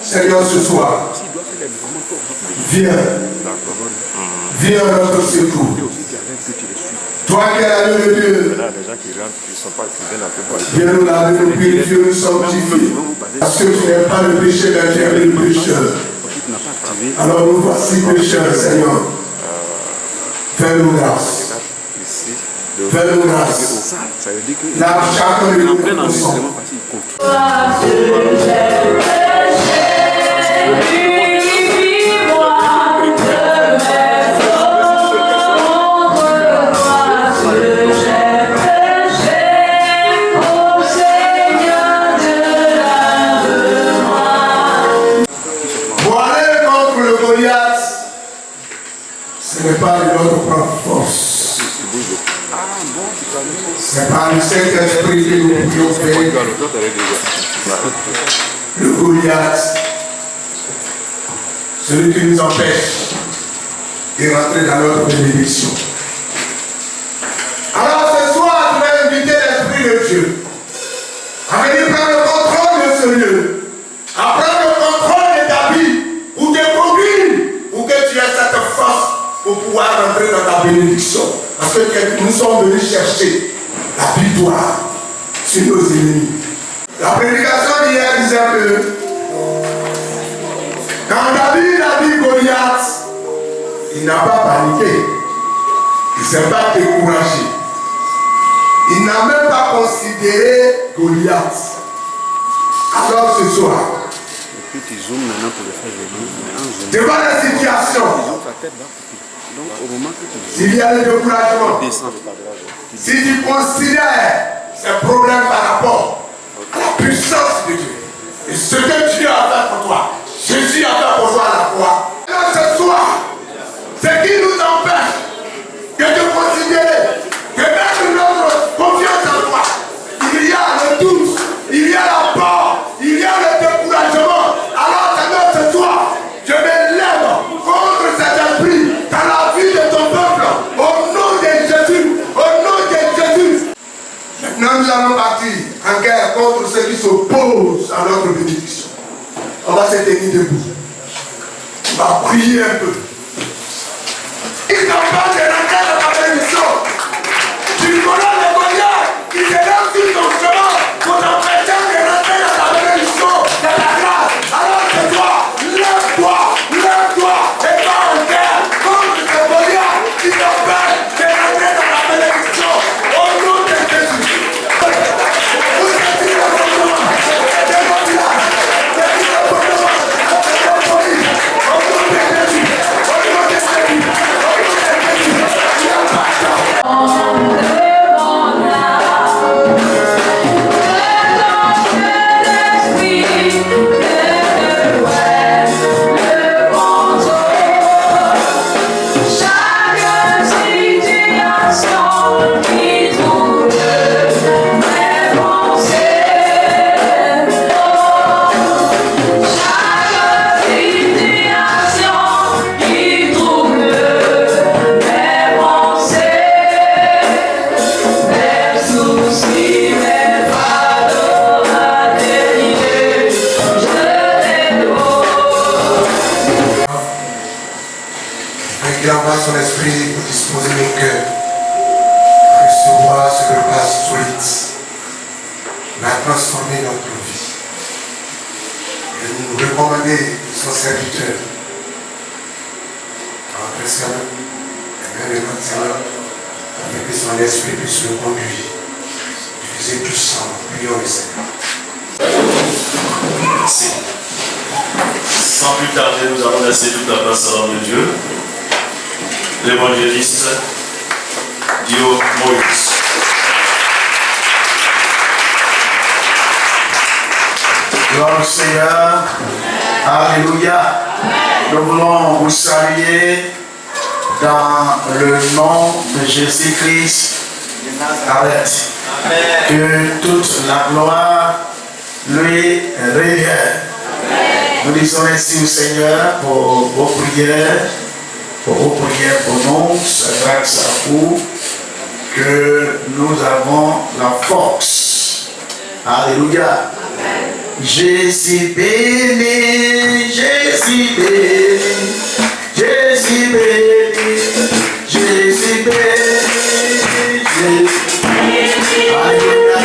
Seigneur, ce soir, viens à notre secours. Toi qui es l'agneau de Dieu, viens nous laver, nous purifier, nous sanctifier. Parce que tu n'es pas le péché, mais tu es le pécheur. Alors nous voici pécheurs, Seigneur. Fais-nous grâce. Fais-nous grâce. Lave chacun de nous au sang. Ce n'est pas de notre propre force. C'est par le Saint-Esprit que nous pouvions faire. Le Goliath, celui qui nous empêche de rentrer dans notre bénédiction. Alors ce soir, je vais inviter l'Esprit de Dieu à venir prendre le contrôle de ce lieu, à prendre le contrôle de ta vie, pour te conduire, pour que tu aies cette force pour pouvoir rentrer dans ta bénédiction. Parce que nous sommes venus chercher la victoire sur nos ennemis. La prédication d'hier disait que quand David a vu Goliath, il n'a pas paniqué. Il ne s'est pas découragé. Il n'a même pas considéré Goliath. Alors ce soir, devant la situation, s'il y a le découragement, si tu considères ces problèmes par rapport à la puissance de Dieu et ce que Dieu a fait pour toi, Jésus a fait pour toi à la croix. Alors ce soir, ce qui nous empêche que de considérer, de mettre notre confiance en toi, il y a le doute, il y a la peur, il y a le découragement. Alors ce soir, je me lève contre cet esprit dans la vie de ton peuple, au nom de Jésus, au nom de Jésus. Maintenant, nous allons partir en guerre contre ceux qui s'opposent à notre bénédiction. On va se tenir debout. On va prier un peu. Ils n'ont pas de rentrer dans ta bénédiction. Tu connais le Goliath qui te lance sur ton chemin pour t'empêcher de rentrer dans ta bénédiction, dans la grâce. Alors c'est toi, lève-toi et va en guerre contre ce Goliath qui t'empêche de rentrer dans ta bénédiction. Au nom de Jésus. Au nom de Jésus. envoie son esprit pour disposer mes cœurs, recevoir ce repas solide, va transformer notre vie. Et nous recommander son serviteur, notre Seigneur, et même notre Seigneur, afin que son esprit puisse le conduire. Divisez tous ensemble, prions le Seigneur. Merci. Sans plus tarder, nous allons laisser toute la place à l'homme de Dieu, l'évangéliste Dio Moïse. Gloire au Seigneur. Alléluia. Nous voulons vous saluer dans le nom de Jésus-Christ de Nazareth. Que toute la gloire lui revienne. Nous disons ainsi au Seigneur pour vos prières, pour nous, c'est grâce à vous que nous avons la force. Alléluia. Jésus béni, Jésus béni, Jésus béni, Jésus béni, Jésus béni. Alléluia.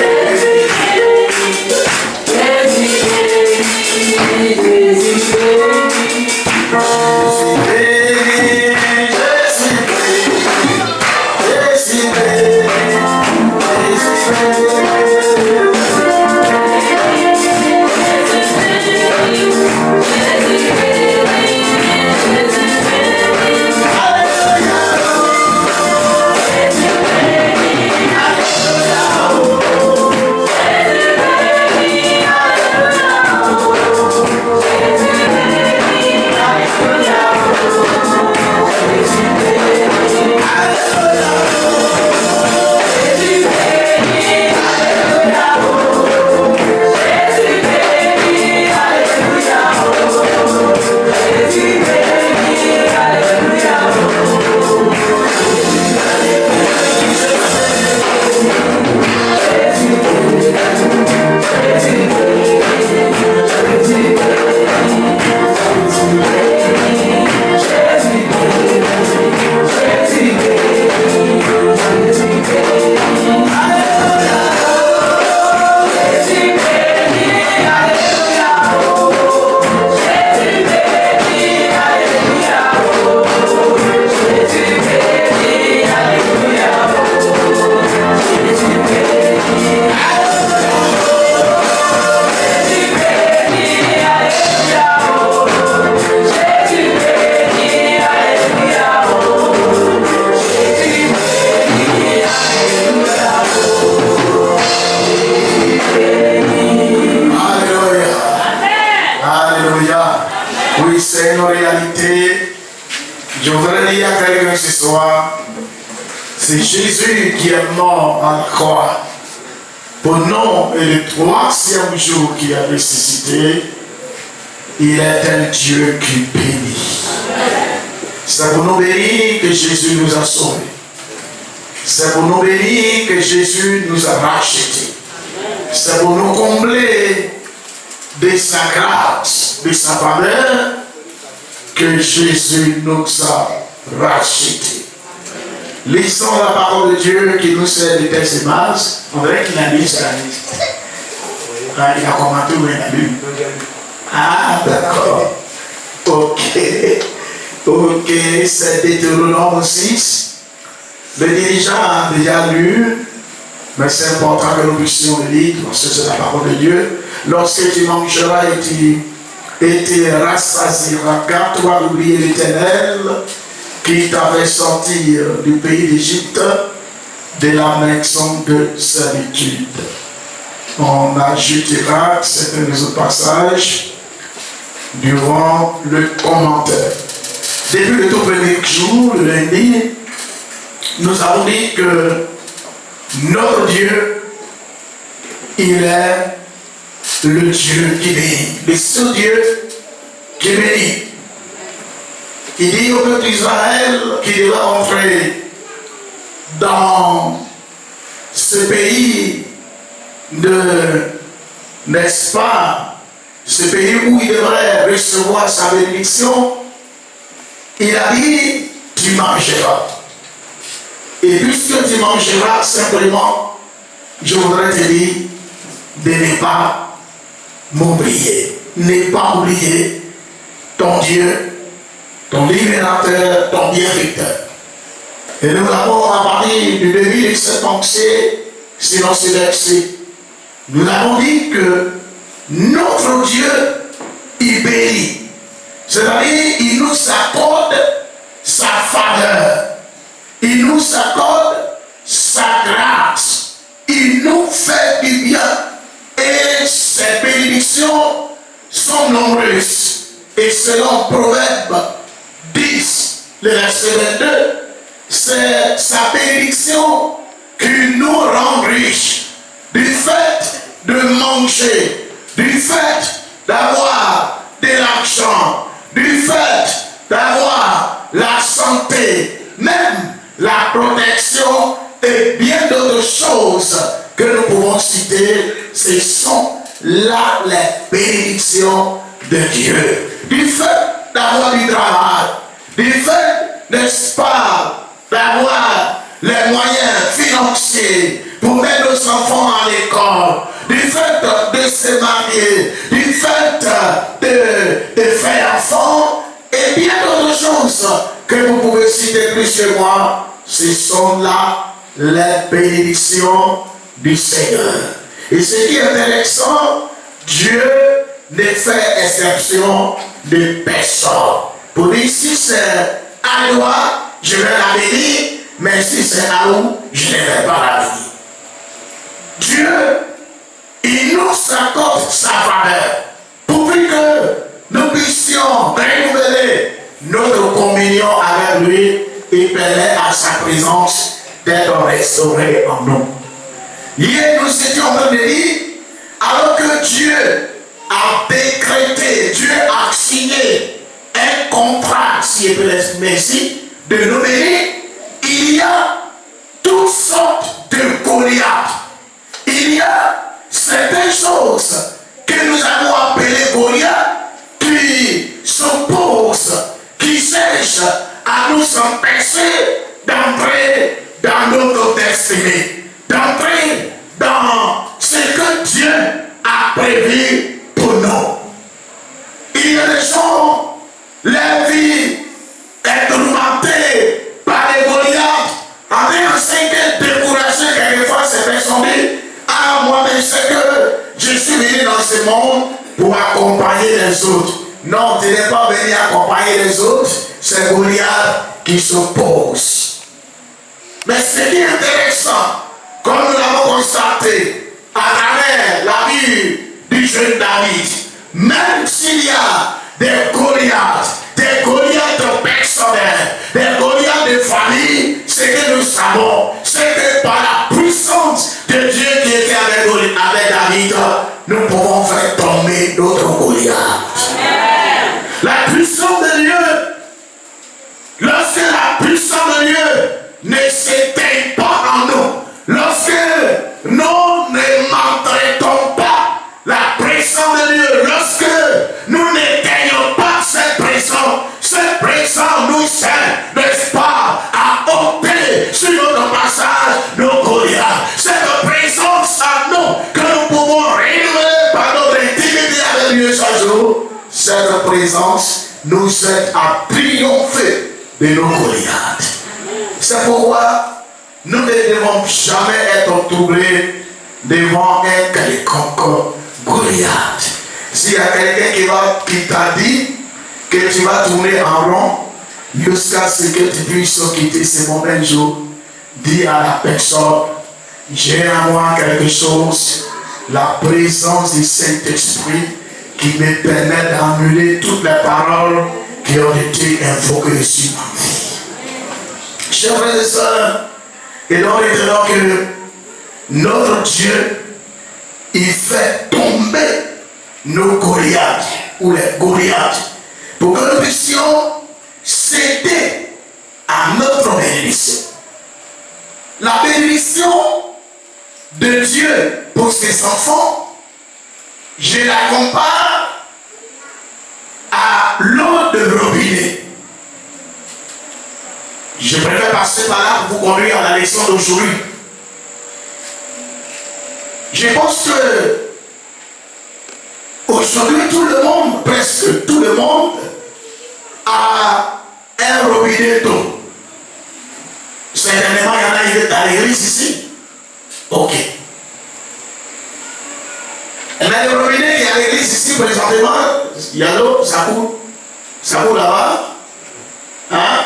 C'est Jésus qui est mort en croix pour nous et le troisième jour qu'il a ressuscité. Il est un Dieu qui bénit. C'est pour nous bénir que Jésus nous a sauvés. C'est pour nous bénir que Jésus nous a rachetés. C'est pour nous combler de sa grâce, de sa faveur, que Jésus nous a rachetés. Lisons la parole de Dieu qui nous sert de texte et base. On dirait qu'il a lu ça. Il a commenté ou il a lu. Ah, d'accord. Ok, c'est Deutéronome 6. Le dirigeant a déjà lu, mais c'est important que nous puissions le lire, parce que c'est la parole de Dieu. Lorsque tu mangeras et tu rassasieras, garde-toi d'oublier l'Éternel qui t'a fait sortir du pays d'Égypte, de la maison de servitude. On ajoutera certains des autres passages durant le commentaire. Depuis le tout premier jour, le lundi, nous avons dit que notre Dieu, il est le Dieu qui bénit, le seul Dieu qui bénit. Il dit au peuple d'Israël qu'il va entrer dans ce pays n'est-ce pas, ce pays où il devrait recevoir sa bénédiction. Il a dit, tu tu mangeras. Et puisque tu mangeras, simplement, je voudrais te dire de ne pas m'oublier. Ne pas oublier ton Dieu, ton libérateur, ton bienfaiteur. Et nous avons à partir du début de cette pensée, selon ce verset, nous avons dit que notre Dieu, il bénit. C'est-à-dire, il nous accorde sa faveur. Il nous accorde sa grâce. Il nous fait du bien. Et ses bénédictions sont nombreuses. Et selon Proverbe 10, le verset 22, c'est sa bénédiction qui nous rend riches. Du fait de manger, du fait d'avoir de l'argent, du fait d'avoir la santé, même la protection et bien d'autres choses que nous pouvons citer, ce sont là les bénédictions de Dieu. Du fait d'avoir du travail, du fait, n'est-ce pas, d'avoir les moyens financiers pour mettre nos enfants à l'école, du fait de se marier, du fait de faire enfant, et bien d'autres choses que vous pouvez citer plus que moi, ce sont là les bénédictions du Seigneur. Et ce qui est intéressant, Dieu ne fait exception de personne. Pour dire, si c'est à toi, je vais la bénir, mais si c'est à nous, je ne vais pas la bénir. Dieu, il nous accorde sa faveur pour que nous puissions renouveler notre communion avec lui et permettre à sa présence d'être restaurée en nous. Hier, nous étions en train de dire, alors que Dieu a décrété, Dieu a signé un contrat, si je peux l'exprimer ici, de nous bénir, il y a toutes sortes de Goliath. Il y a certaines choses que nous avons appelées Goliath qui s'opposent, qui cherchent à nous empêcher d'entrer dans notre destinée, d'entrer dans ce que Dieu a prévu pour nous. Il y a des gens, leur vie est tourmentée par les Goliaths, en train de décourager quelquefois ces personnes. Ah, moi, mais c'est que je suis venu dans ce monde pour accompagner les autres. Non, tu n'es pas venu accompagner les autres, c'est Goliath qui s'oppose. Mais ce qui est intéressant, comme nous l'avons constaté à travers la vie du jeune David, même s'il y a des Goliaths personnels, des Goliaths de famille, ce que nous savons, c'est que par la puissance de Dieu qui était avec David, nous pouvons faire tomber d'autres Goliaths. La puissance de Dieu, lorsque la puissance de Dieu ne s'éteint pas en nous, lorsque nous ne maltraitons pas la présence de Dieu, lorsque nous n'éteignons pas cette présence nous sert, n'est-ce pas, à ôter sur notre passage nos Goliaths. Cette présence à nous que nous pouvons renouveler par notre intimité avec Dieu chaque jour, cette présence nous aide à triompher de nos Goliaths. C'est pourquoi nous ne devons jamais être troublés devant un quelconque Goliath. S'il y a quelqu'un qui t'a dit que tu vas tourner en rond jusqu'à ce que tu puisses quitter ce moment un jour, dis à la personne, j'ai à moi quelque chose, la présence du Saint-Esprit qui me permet d'annuler toutes les paroles qui ont été invoquées sur ma vie. Chers frères et sœurs, et donc maintenant que notre Dieu, il fait tomber nos Goliaths, ou les Goliaths, pour que nous puissions céder à notre bénédiction. La bénédiction de Dieu pour ses enfants, je la compare à l'eau de robinet. Je préfère passer par là pour vous conduire à la leçon d'aujourd'hui. Je pense que aujourd'hui, tout le monde, presque tout le monde, a un robinet d'eau. Certainement, il y en a dans l'église ici. Ok. Mais le robinet qui est à l'église ici, présentement, il y a l'eau, ça coule. Ça coule là-bas. Hein?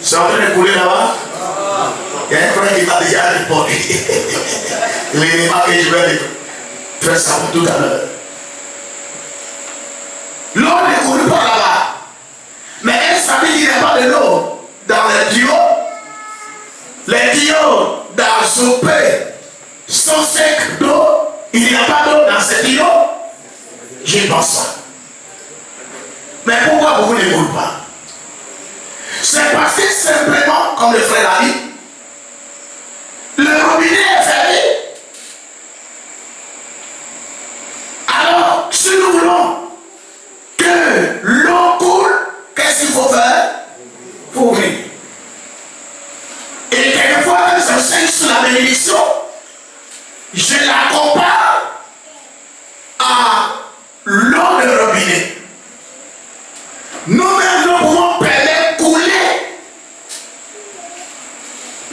C'est en train de couler là-bas. Il y a un frère qui m'a déjà répondu. Il est pas que je vais faire ça pour tout à l'heure. L'eau ne coule pas là-bas. Mais elle savait qu'il n'y a pas de l'eau dans les tuyaux. Les tuyaux d'Azopé sont secs d'eau. Il n'y a pas d'eau dans ces tuyaux. Je pense ça. Mais pourquoi vous ne coulez pas? C'est parce que simplement, comme le frère a dit, le robinet est fermé. Alors, si nous voulons que l'eau coule, qu'est-ce qu'il faut faire? Il faut ouvrir. Et quelquefois, quand j'enseigne sur la bénédiction, je la compare à l'eau de robinet. Nous-mêmes, nous pouvons permettre couler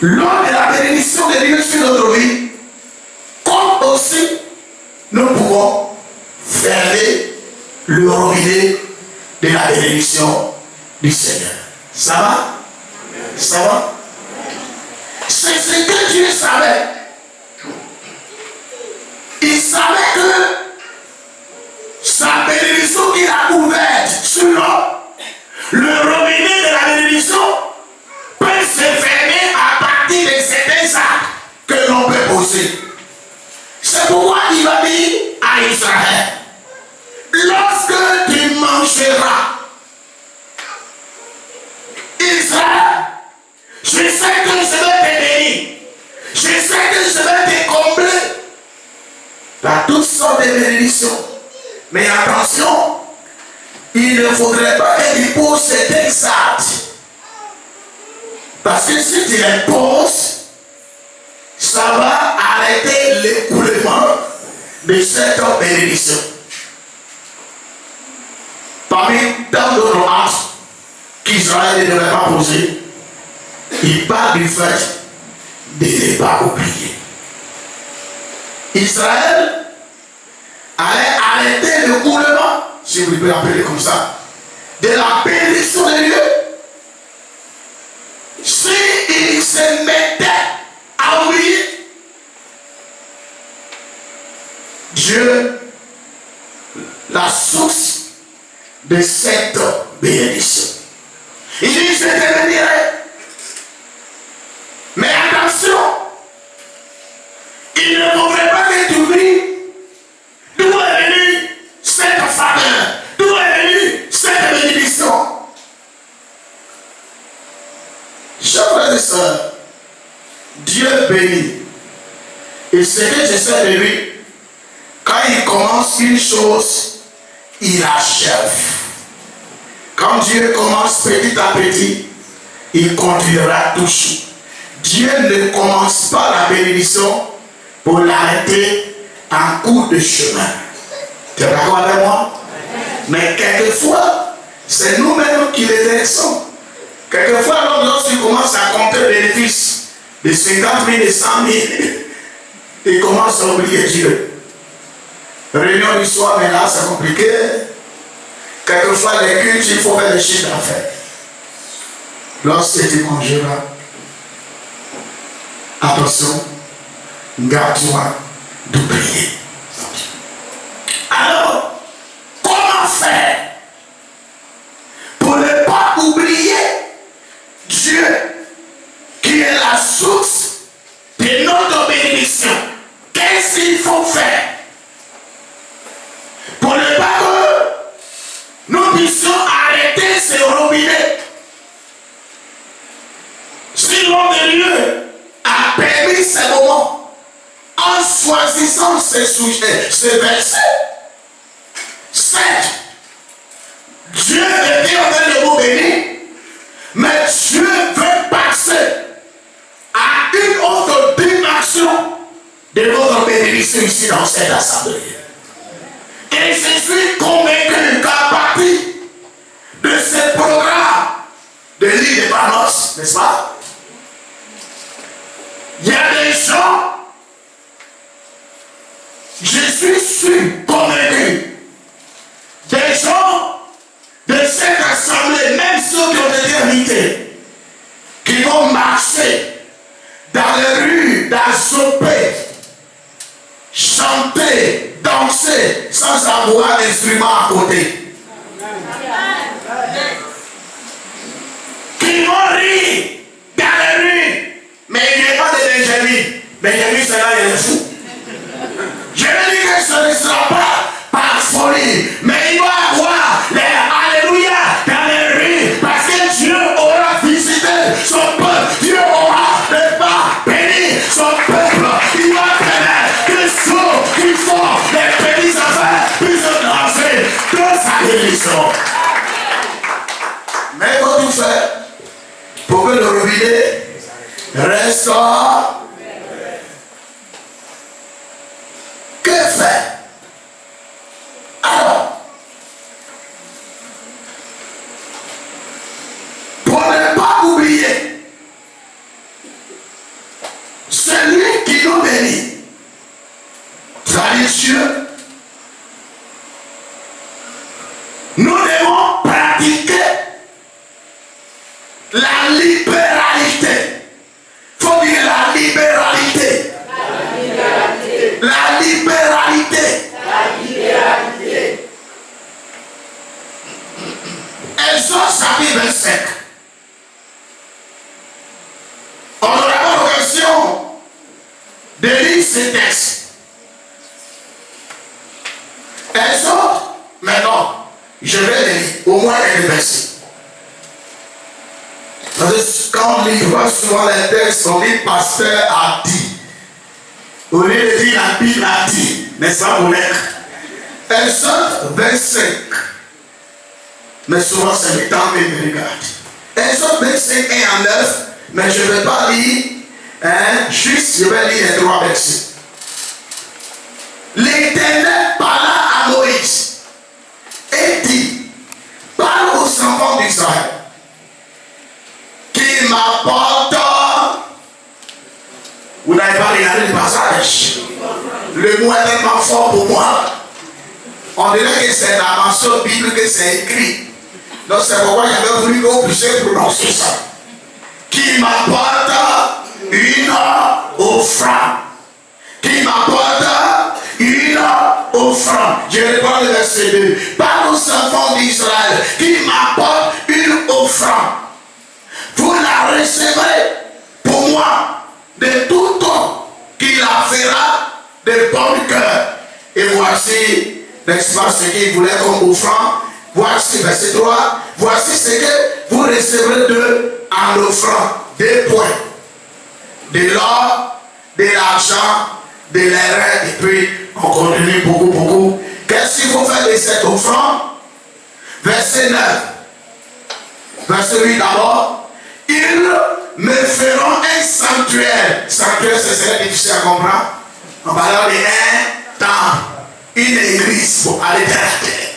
l'eau de la bénédiction de Dieu sur notre vie, comme aussi nous pouvons fermer le robinet de la bénédiction du Seigneur. Ça va? Ça va? C'est ce que Dieu savait. Il savait que sa bénédiction qu'il a ouverte sur l'eau, le robinet de la bénédiction peut se fermer à partir de certains actes que l'on peut poser. C'est pourquoi il va dire à Israël, lorsque tu mangeras, Israël, je sais que je vais te bénir, je sais que je vais te combler par toutes sortes de bénédictions. Mais attention, il ne faudrait pas qu'il pose certains actes. Parce que si tu les poses, ça va arrêter l'écoulement de cette bénédiction. Parmi tant d'autres actes qu'Israël ne devait pas poser, il parle du fait de ne pas oublier. Israël allait arrêter le coulement, si vous pouvez l'appeler comme ça, de la bénédiction de Dieu, s'il se mettait à oublier Dieu, la source de cette bénédiction. Il dit, je te bénirai. Mais attention, il ne faudrait pas que tu oublies d'où est venue cette faveur, d'où est venue cette bénédiction. Chers frères et sœurs, Dieu bénit. Et ce que je sais de lui, quand il commence une chose, il achève. Quand Dieu commence petit à petit, il continuera toujours. Dieu ne commence pas la bénédiction pour l'arrêter en cours de chemin. Tu es d'accord avec moi? Mais quelquefois, c'est nous-mêmes qui les laissons. Quelquefois, lorsqu'il commence à compter les bénéfices de 50 000 et 100 000, il commence à oublier Dieu. Réunion du soir, mais là, c'est compliqué. Quelquefois, les cultes, il faut faire des chiffres d'affaires. Lorsque tu mangeras, attention, garde-toi d'oublier. Alors, comment faire pour ne pas oublier Dieu qui est la source de notre bénédiction? Qu'est-ce qu'il faut faire pour ne pas que nous puissions arrêter ce robinet? Si l'homme de Dieu a permis ces moments en choisissant ce sujet, ce verset, certes, Dieu était en train de vous bénir, mais Dieu veut suis ici dans cette assemblée. Et je suis convaincu qu'à partir de ce programme de l'île de Panos, n'est-ce pas? Il y a des gens, je suis sûr, convaincu, des gens de cette assemblée, même ceux qui ont été invités, qui vont marcher dans les rues d'Azopé, chanter, danser, sans avoir d'instrument à côté. Qui vont rire dans les rues, mais il n'y a pas de Benjamin. Benjamin, c'est là, il est fou. Je veux dire que ce ne sera pas par folie, mais il va avoir les Alléluia dans les rues, parce que Dieu aura visité son peuple, Dieu aura béni son peuple. Il va permettre que ceux qui font les petites affaires puissent danser dans sa guérison. Mais comment tout faire pour que le robinet restaure? Que faire? Alors, pour ne pas oublier celui qui nous bénit, c'est-à-dire Dieu, nous devons pratiquer la libéralité. Il faut dire la libéralité. La libéralité. Exode chapitre 25. On aura l'occasion de lire ces textes. Exode, maintenant, je vais les lire, au moins les versets. Parce que quand on lit souvent les textes, on dit pasteur a dit. Au lieu de dire la Bible a dit, n'est-ce pas, mon frère? Exode 25. Mais souvent c'est le temps que je regarde. Exode 25 1 à 9, mais je ne vais pas lire, juste je vais lire les 3 versets. L'Éternel parla à Moïse et dit, parle aux enfants d'Israël, qu'ils m'apportent. Vous n'avez pas regardé le passage. Le mot est tellement fort pour moi. On dirait que c'est la mention Bible que c'est écrit. Donc c'est pourquoi j'avais voulu que vous puissiez prononcer ça. Qui m'apporte une offrande. Qui m'apporte une offrande. Je reprends le verset 2. Parle aux enfants d'Israël. Qui m'apporte une offrande. Vous la recevrez pour moi. De tout homme qui la fera de bon cœur. Et voici, n'est-ce pas, ce qu'il voulait comme offrande. Voici, verset 3. Voici ce que vous recevrez d'eux en offrande. 2 points. De l'or, de l'argent, de l'airain. Et puis, on continue beaucoup. Qu'est-ce qu'il faut faire de cette offrande? Verset 9. Verset 8 d'abord. Ils me feront un sanctuaire. Sanctuaire, ce serait difficile à comprendre. On parle de un temple, une église pour aller vers la terre.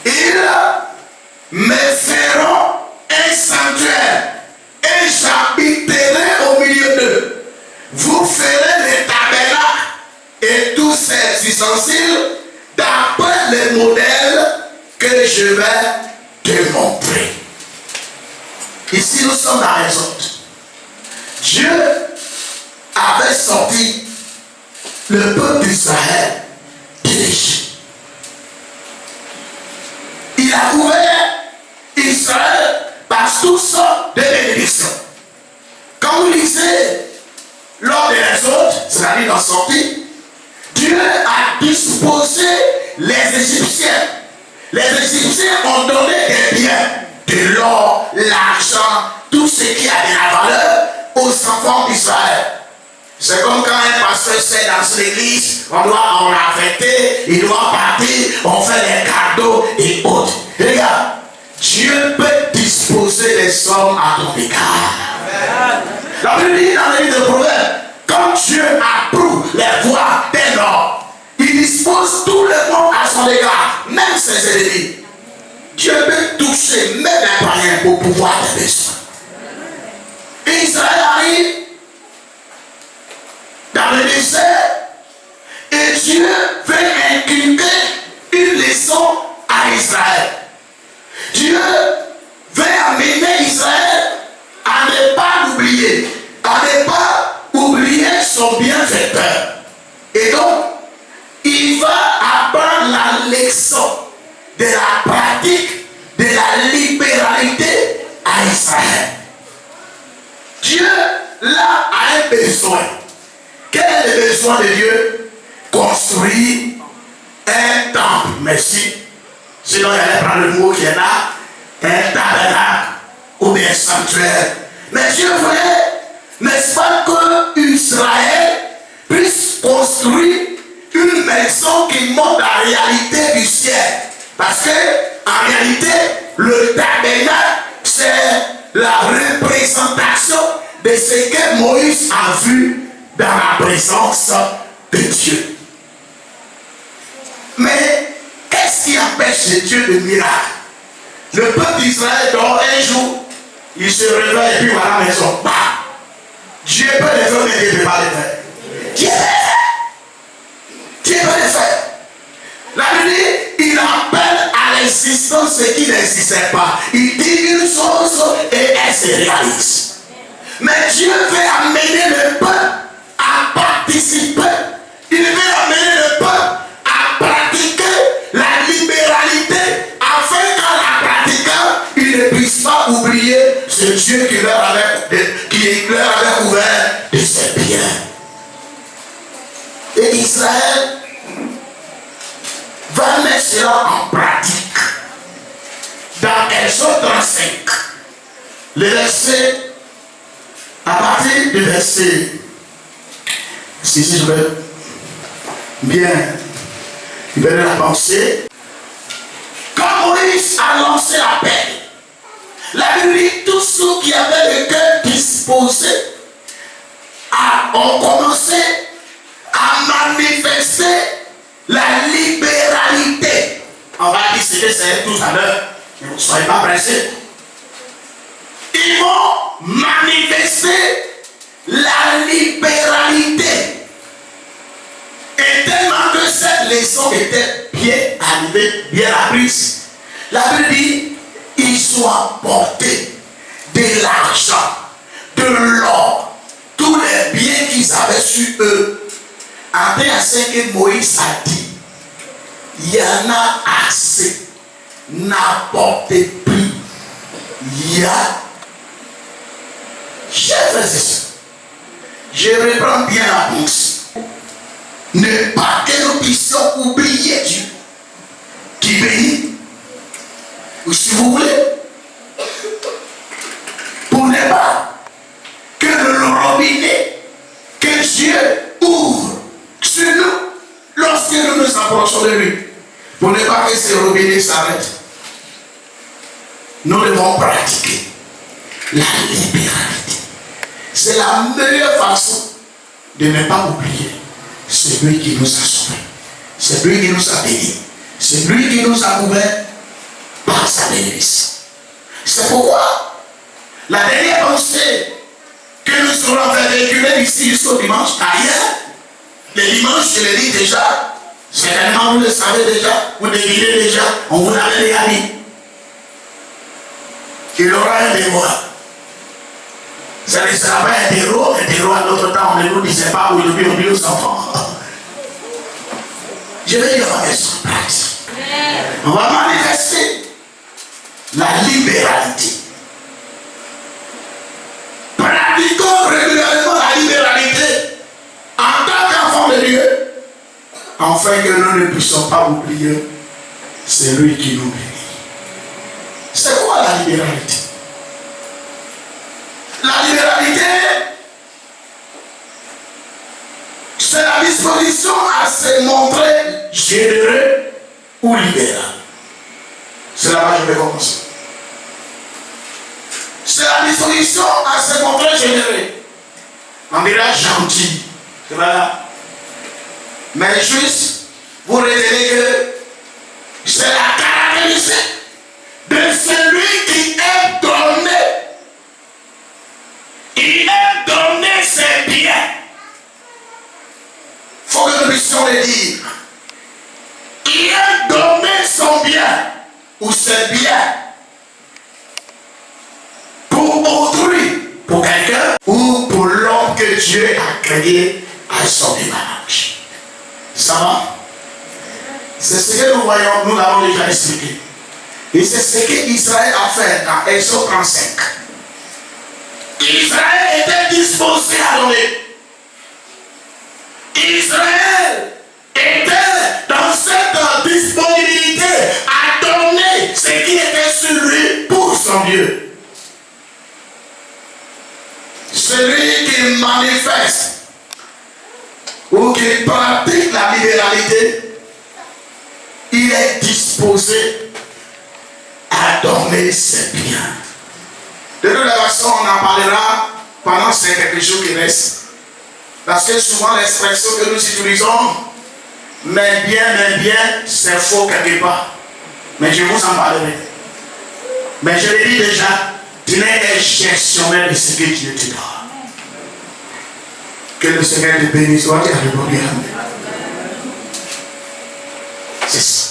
Ils me feront un sanctuaire et j'habiterai au milieu d'eux. Vous ferez les tabernacles et tous ces ustensiles d'après les modèles que je vais te montrer. Ici, nous sommes dans Exode. Dieu avait sorti le peuple d'Israël de l'Égypte. Il a couvert Israël par toutes sortes de bénédictions. Quand vous lisez lors de l'Exode, c'est-à-dire dans la sortie, Dieu a disposé les Égyptiens. Les Égyptiens ont donné des biens, de l'or, l'argent, tout ce qui a de la valeur aux enfants d'Israël. C'est comme quand un pasteur sait dans l'église, on doit en affecter, il doit partir, on fait des cadeaux et autres. Regarde, Dieu peut disposer les sommes à ton égard. La Bible dit dans le livre de Proverbes, quand Dieu approuve les voies d'un homme, égard, même ses ennemis. Dieu peut toucher même un païen pour pouvoir tes besoins. Et Israël arrive dans le désert et Dieu veut inculquer une leçon à Israël. Dieu veut amener Israël à ne pas l'oublier, à ne pas oublier son bienfaiteur. Et donc, il va apprendre la leçon de la pratique de la libéralité à Israël. Dieu, là, a un besoin. Quel est le besoin de Dieu? Construire un temple. Merci. Sinon, il allait prendre le mot qu'il y en a, un tabernacle ou bien un sanctuaire. Mais Dieu voulait, n'est-ce pas, que Israël puisse construire une maison qui montre la réalité du ciel. Parce que, en réalité, le tabernacle, c'est la représentation de ce que Moïse a vu dans la présence de Dieu. Mais, qu'est-ce qui empêche Dieu de miracle? Le peuple d'Israël dort un jour, il se réveille et puis voilà la maison. Bah, Dieu peut le faire, mais Dieu ne peut pas le faire. Dieu peut le faire. La Bible dit, il appelle à l'existence ce qui n'existait pas. Il dit une chose et elle se réalise. Mais Dieu veut amener le peuple à participer. Il veut amener le peuple à pratiquer la libéralité afin qu'en la pratiquant, il ne puisse pas oublier ce Dieu qui leur avait ouvert de ses biens. Et Israël va mettre cela en pratique. Dans Exode 35, le verset, à partir du verset, si je veux bien la pensée, quand Moïse a lancé l'appel, la Bible dit tous ceux qui avaient le cœur disposé ont commencé à manifester la libéralité. On va dire ce que c'est tout à l'heure, mais ne soyez pas pressés. Ils vont manifester la libéralité. Et tellement que cette leçon était bien arrivée, bien apprise, la Bible dit, ils ont apporté de l'argent, de l'or, tous les biens qu'ils avaient sur eux. Après à ce que Moïse a dit, il y en a assez, n'apportez plus. Il y a, chers frères et sœurs, je reprends bien la pensée. Ne pas que nous puissions oublier Dieu qui bénit, ou si vous voulez, pour ne pas que le robinet que Dieu ouvre sur nous lorsque nous nous approchons de lui, pour ne pas que ce robinet s'arrête. Nous devons pratiquer la libéralité. C'est la meilleure façon de ne pas oublier celui qui nous a sauvés, celui qui nous a bénis, celui qui nous a couverts par sa bénédiction. C'est pourquoi la dernière pensée que nous serons fait véhiculer ici jusqu'au dimanche, ailleurs, le dimanche, je le dis déjà, certainement vous le savez déjà, vous devinez déjà, on vous l'avait déjà dit. Il aura un devoir. Ça ne sera pas un héros à l'autre temps, on ne nous disait pas où il est oublié aux enfants. Je vais dire à mes pratique. On va manifester la libéralité. Pratiquons régulièrement la libéralité en tant qu'enfant de Dieu, afin que nous ne puissions pas oublier celui qui nous bénit. C'est quoi la libéralité? La libéralité, c'est la disposition à se montrer généreux ou libéral. C'est là-bas que je vais commencer. C'est la disposition à se montrer généreux. On dira gentil. C'est là. Mais juste, vous retenez que C'est la caractéristique de celui qui aime donner. Il aime donner ses biens. Il faut que nous puissions le dire. Il aime donner son bien ou ses biens pour autrui, pour quelqu'un ou pour l'homme que Dieu a créé à son image. Ça va? C'est ce que nous voyons, nous l'avons déjà expliqué. Et c'est ce qu'Israël a fait dans Exode 35. Israël était disposé à donner. Israël était dans cette disponibilité à donner ce qui était sur lui pour son Dieu. Celui qui manifeste ou qui pratique la libéralité, il est disposé à donner ses biens. De toute façon, on en parlera pendant ces quelques jours qui restent. Parce que souvent l'expression que nous utilisons, mais bien, c'est faux quelque part. Mais je vous en parlerai. Mais je l'ai dit déjà, tu n'es gestionnaire de ce que Dieu te donne. Que le Seigneur te bénisse, soit tu as le bon bien. C'est ça.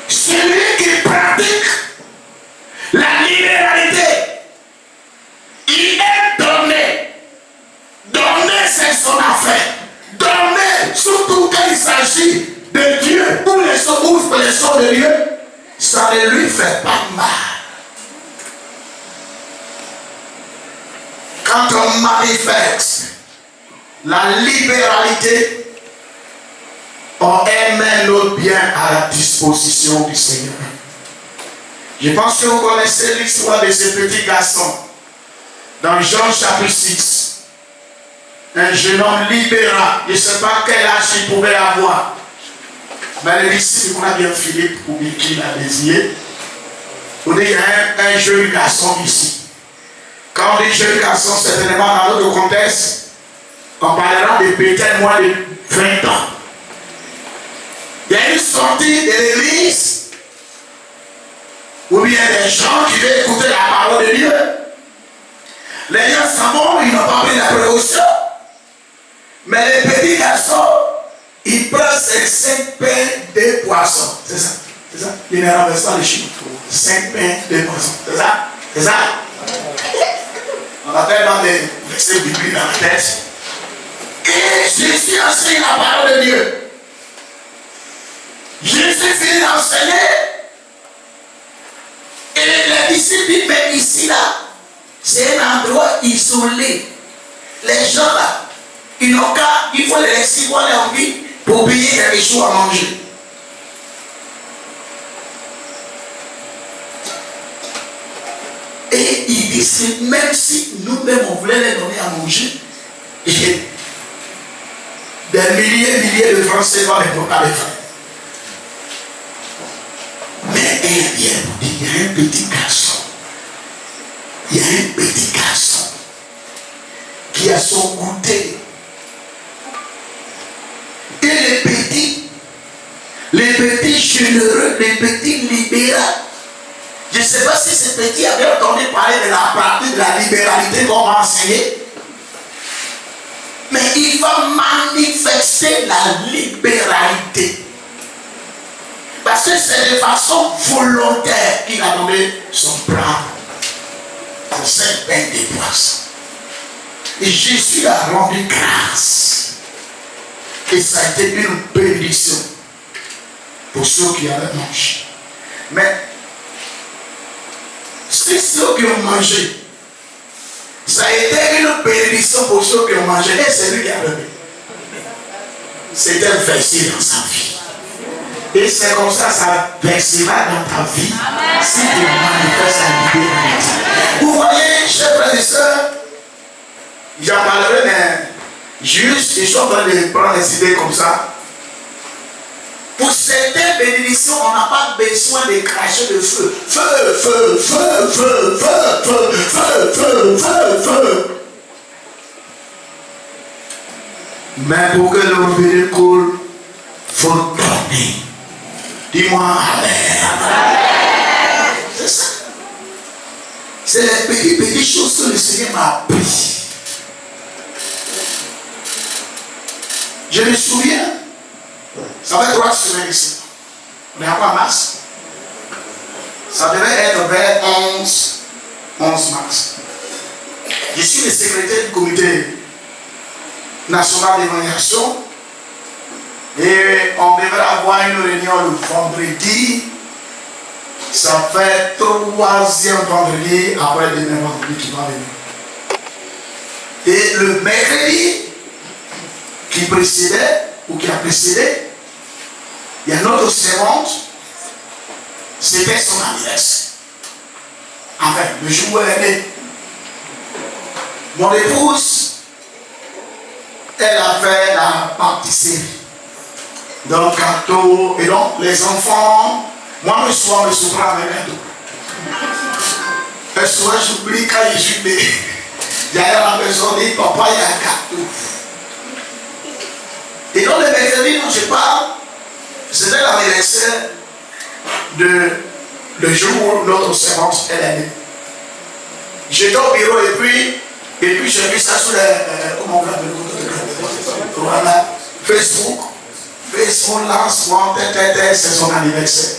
Celui qui pratique la libéralité, il aime donner. Donner, c'est son affaire. Donner, surtout quand il s'agit de Dieu, ou les sons de Dieu, ça ne lui fait pas mal. Quand on manifeste la libéralité, on met notre bien à la disposition du Seigneur. Je pense que vous connaissez l'histoire de ce petit garçon. Dans Jean chapitre 6. Un jeune homme libéral. Je ne sais pas quel âge il pouvait avoir. Mais le disciple, on a bien Philippe, ou bien qui l'a désigné. On dit qu'il y a un jeune garçon ici. Quand on dit jeune garçon, certainement dans notre contexte, on parlera de peut-être moins de 20 ans. Il y a une sortie de l'église, ou bien des gens qui veulent écouter la parole de Dieu. Les gens s'en vont, ils n'ont pas pris la précaution. Mais les petits garçons, ils prennent ces 5 pains de poissons. C'est ça? C'est ça? Il ne renverse pas les chiffres. 5 pains de poissons. C'est ça? C'est ça? On a tellement de versets bibliques dans la tête. Et Jésus enseigne la parole de Dieu. Jésus finit d'enseigner. Et les disciples disent, mais ici là, c'est un endroit isolé. Les gens là, ils n'ont qu'à, il faut les laisser voir leur vie pour payer quelque chose à manger. Et ils disent, même si nous-mêmes on voulait les donner à manger, des milliers de francs CFA ne vont pas les faire. Mais il y a un petit garçon. Il y a un petit garçon qui a son goûter. Et les petits généreux, les petits libéraux. Je ne sais pas si ces petits avaient entendu parler de la pratique de la libéralité qu'on va enseigner. Mais il va manifester la libéralité. Parce que c'est de façon volontaire qu'il a donné son bras pour 5 pains de poissons. Et Jésus a rendu grâce. Et ça a été une bénédiction pour ceux qui avaient mangé. Mais c'est ceux qui ont mangé. Ça a été une bénédiction pour ceux qui ont mangé. Et c'est lui qui a donné. C'était versé dans sa vie. Et c'est comme ça, ça versera dans ta vie. Amen. Si tu manifestes la libéralité. Vous voyez, chers frères et sœurs, j'en parlerai, mais juste, je suis en train de prendre des idées comme ça. Pour certaines bénédictions, on n'a pas besoin de cracher de feu. Feu, feu, feu, feu, feu, feu, feu, feu, feu, feu. Mais pour que le robinet coule, il faut donner. Dis-moi Amen. C'est ça. C'est les petites choses que le Seigneur m'a appris. Je me souviens, ça fait 3 semaines ici. On n'est pas en mars. Ça devait être vers 11 mars. Je suis le secrétaire du comité national d'évaluation et on devrait avoir une réunion le vendredi. Ça fait 3e vendredi après le deuxième vendredi qui va venir. Et le mercredi qui précédait ou qui a précédé, il y a notre servante, c'était son anniversaire. Enfin, le jour où elle est née. Mon épouse, elle a fait la pâtisserie. Donc, gâteau, et donc les enfants, moi le soir, je me souviens avec un gâteau. Le soir, j'oublie quand il est jubilé. J'allais à la maison, dit papa, il y a un gâteau. Et donc, le mercredi dont je parle, c'était l'anniversaire de le jour où notre servante elle est née. J'étais au bureau et puis j'ai vu ça sur voilà, Facebook. Facebook lance moi, c'est son anniversaire.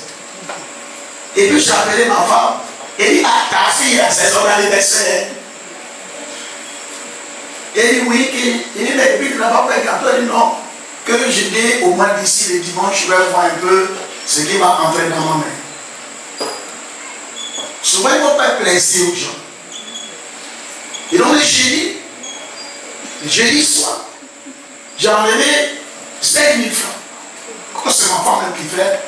Et puis j'ai appelé ma femme et dit ah ta fille, c'est son anniversaire. Et dit oui, il dit mais puis tu n'as pas fait gâteau, il dit non. Que je dis au moins d'ici le dimanche, je vais voir un peu ce qui va entrer dans ma main. Souvent, il faut faire plaisir aux gens. Et donc, le jeudi soir, j'ai emmené 5 000 francs. Comme c'est ma femme même qui fait,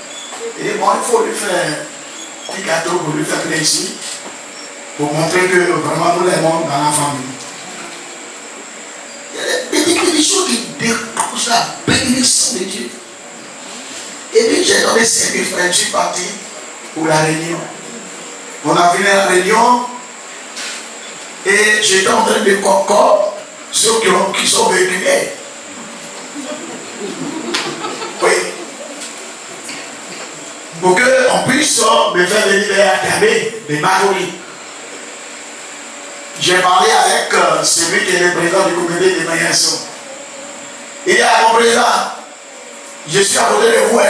il dit bon, il faut lui faire un petit gâteau pour lui faire plaisir, pour montrer que vraiment nous l'aimons dans la famille. Il y a des petites choses qui déclenchent la bénédiction de Dieu. Et puis j'ai donné 5 000 francs, je suis parti pour la réunion. On a fini la réunion et j'étais en train de concordre ceux qui sont véhiculés. Oui. Pour qu'on puisse me faire venir vers de Maroli. J'ai parlé avec celui qui est le président du comité d'évaluation. Il dit à mon président, je suis à côté de vous.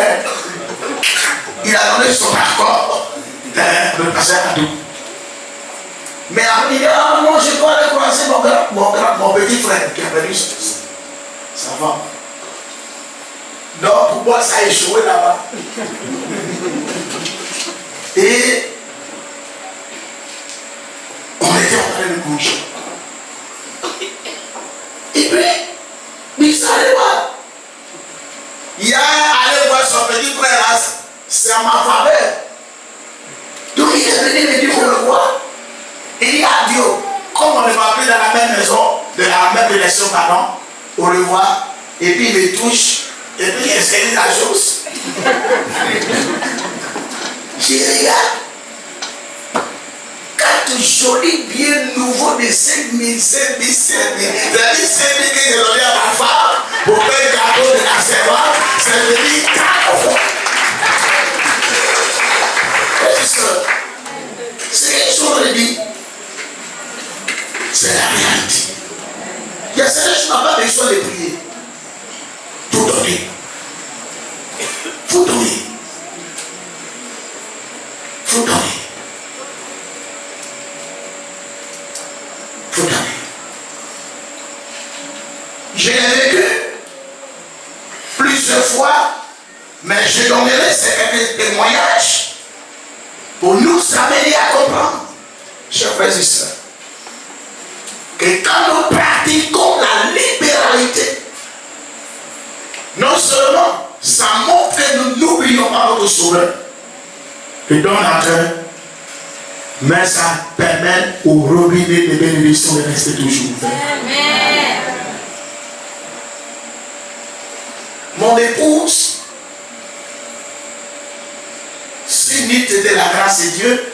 Il a donné son accord de passer à tout. Mais après, il dit, ah non, je dois aller croiser mon petit frère qui a perdu sa femme. Donc, pourquoi ça a échoué là-bas? Et on était en train de coucher. Et puis, il s'allait voir. Il a allé voir son petit frère là, c'est à ma faveur. Donc il est venu me dire pour le voir. Il dit adieu. Comme on ne m'a plus dans la même maison, de la même élection, pardon, au revoir. Et puis il me touche. Et puis il essaie la chose. Je regarde. 4 jolis biens nouveaux de 5 000, 5 000, 5 000. C'est-à-dire 5 000 que j'ai donné à ma femme pour faire le cadeau de la servante. C'est devenu 4 fois. C'est une chose de dire. C'est la réalité. Il y a certaines choses qui n'ont pas besoin de prier. Tout donner. Faut donner. Faut donner. Faut donner. J'ai vécu plusieurs fois, mais je donnerai ces témoignages pour nous amener à comprendre, chers frères et sœurs, que quand nous pratiquons la libéralité, non seulement ça montre que nous n'oublions pas notre Sauveur, le donateur, mais ça permet au robinet de bénédiction de rester toujours ouvert. Amen. Mon épouse, si vite était la grâce de Dieu,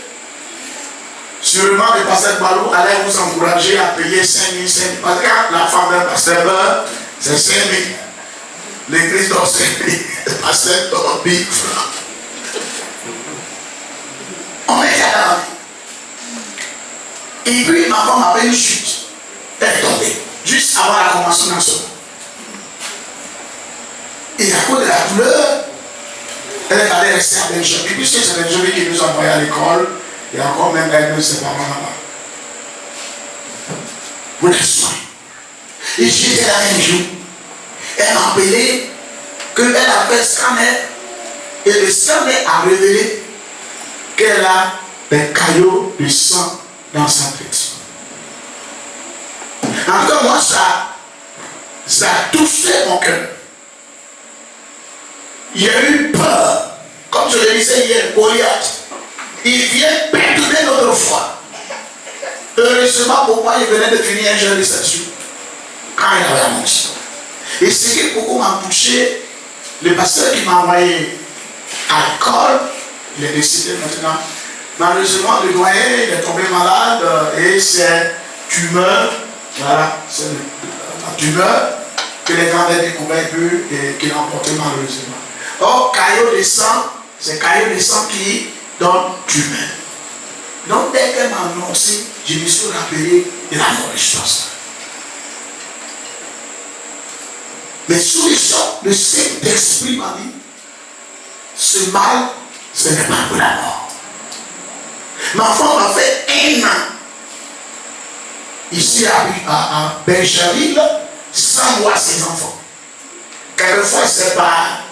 sûrement le pasteur Balou allait vous encourager à payer 5 000, 5 000. Parce que la femme d'un pasteur Beurre, c'est 5 000. L'église donne 5 000. Le pasteur donne 1000 francs. Et puis ma femme avait une chute. Elle est tombée. Juste avant la convention nationale. Et à cause de la douleur, elle est allée rester à Benjamin. Et puisque c'est Benjamin qui nous a envoyés à l'école, et encore même elle ne ses parents là-bas. Vous les soins. Et j'étais là un jour. Elle m'a appelé qu'elle a fait scanner. Et le scanner a révélé qu'elle a des caillots de sang dans sa tête. En tout cas, moi, ça a touché mon cœur. Il y a eu peur. Comme je le disais hier, Goliath. Il vient perturber notre foi. Heureusement, pour moi, il venait de finir un jeûne de 7 jours. Quand il avait annoncé. Et ce qui beaucoup m'a touché, le pasteur qui m'a envoyé à l'école, il est décédé maintenant. Malheureusement, le doyen, il est tombé malade et c'est tumeur. Voilà, c'est la tumeur que les grands avaient découvert et qu'il a emporté malheureusement. Or, caillot de sang, c'est caillot de sang qui donne tumeur. Donc, dès qu'elle m'a annoncé, je me suis rappelé de la mauvaise chose. Mais sous les champs, le Saint-Esprit m'a dit, ce mal, ce n'est pas pour la mort. Ma femme a fait 1 an. Ici à Benjamin, sans voir ses enfants. Quelquefois, c'est par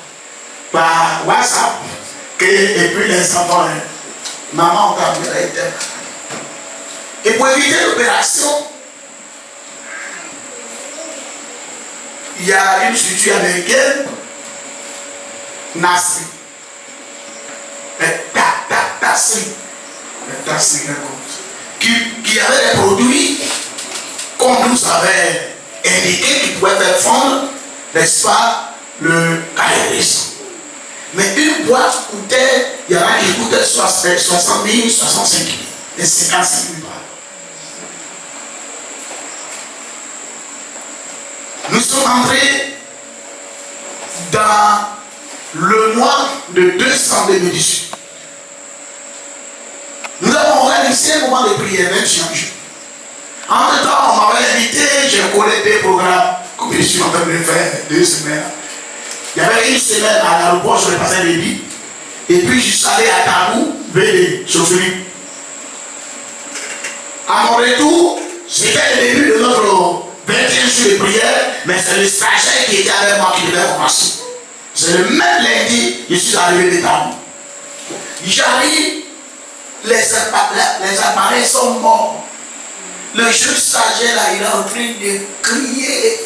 WhatsApp et puis les enfants, maman, on t'a vu. Et pour éviter l'opération, il y a une structure américaine, Nasri. Qui avait des produits qu'on nous avait indiqué qui pouvaient faire fondre, n'est-ce pas, le cannabis. Mais une boîte coûtait, il y en a qui coûtait 60 000, 65 000 et 55 000 balles. Nous sommes entrés dans le mois de 2018. Nous avons organisé un moment de prière, même si un jour. En temps, on m'avait invité, j'ai collé des programmes, comme je suis en train de le faire 2 semaines. Il y avait 1 semaine à l'aéroport, je passais les billes. Et puis je suis allé à Tabou, vers les chauffeurs. À mon retour, c'était le début de notre 21 jours de prière, mais c'est le stagiaire qui était avec moi qui devait commencer. C'est le même lundi, je suis arrivé de Tabou. J'arrive. Les appareils sont morts. Le jeune stagiaire là, il est en train de crier.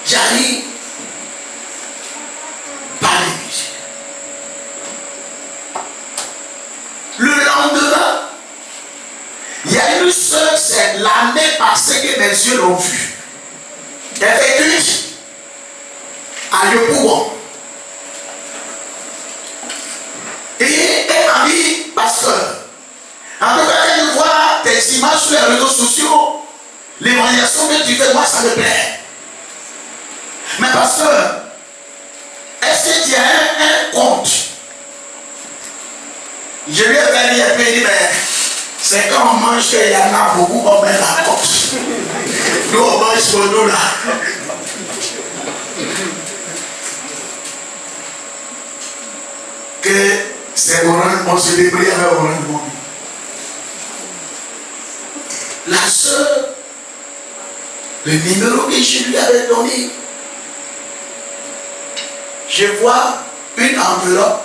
J'arrive. Pas de musique. Le lendemain, il y a une soeur, c'est l'année passée que mes yeux l'ont vue. Elle fait cuite à Yopougon. Et elle m'a dit, pasteur, en tout cas, quand je vois tes images sur les réseaux sociaux, l'évaluation que tu fais, moi, ça me plaît. Mais pasteur, est-ce que tu as un compte? Je lui ai venu un peu et dit, mais c'est quand on mange qu'il y en a beaucoup, on met la compte. Nous, on mange pour nous là. Que c'est orange, on se débrouille avec orange money. La soeur, le numéro que je lui avais donné, je vois une enveloppe,